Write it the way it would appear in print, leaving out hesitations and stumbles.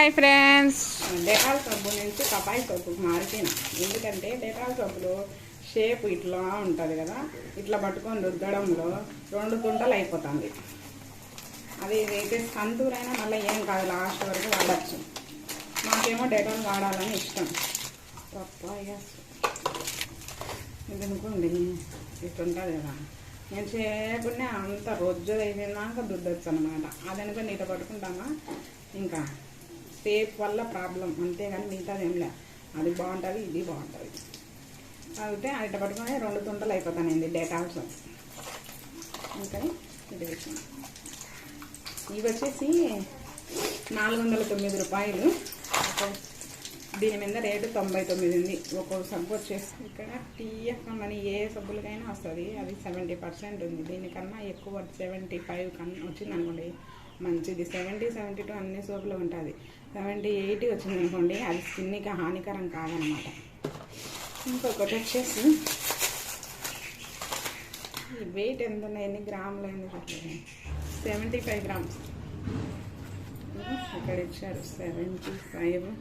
Hi friends, Dettol సబ్బు నుంచి కపాయి సబ్బుకు మారిపోయినా. ఎందుకంటే డెటాల్ సబ్బులో షేప్ ఇట్లా ఉంటుంది కదా, ఇట్లా పట్టుకొని రుద్దడంలో 2 తుంటలు అయిపోతుంది. అది ఇదైతే సంతూరైనా మళ్ళీ ఏం కాదు, లాస్ట్ వరకు వాడచ్చు. మాకేమో డెటాల్ వాడాలని ఇష్టం. ఇది అనుకోండి ఇట్లుంటుంది కదా, నేను చేయకుండా అంత రోజు అయిపోయినాక దుద్దొచ్చు అనమాట. అది అనుకోండి ఇట్లా పట్టుకుంటామా, ఇంకా షేప్ వల్ల ప్రాబ్లం, అంతేగాని మిగతాది ఏం లేదు. అది బాగుంటుంది, ఇది బాగుంటుంది. అయితే ఇట్లా పట్టుకొని 2 తుంటలు అయిపోతానండి డెటాల్స్. ఇంకా ఇది విషయం, ఇవి వచ్చేసి 409 రూపాయలు. దీని మీద రేటు 99 ఉంది. ఒక్కొక్క సబ్బు వచ్చేసి ఇక్కడ టీఎఫ్ అని ఏ సబ్బులకైనా వస్తుంది, అది 70% ఉంది. దీనికన్నా ఎక్కువ 75 కన్నా వచ్చింది అనుకోండి మంచిది. 70, 72 అన్ని సోపులు ఉంటుంది. 78 వచ్చింది అనుకోండి, అది స్కిన్కి హానికరం కాదనమాట. ఇంకొకటి వచ్చేసి ఈ వెయిట్ ఎంత ఉన్నాయి, ఎన్ని గ్రాములు అయింది చూడండి, 75 గ్రామ్స్ ఇక్కడ ఇచ్చారు. 75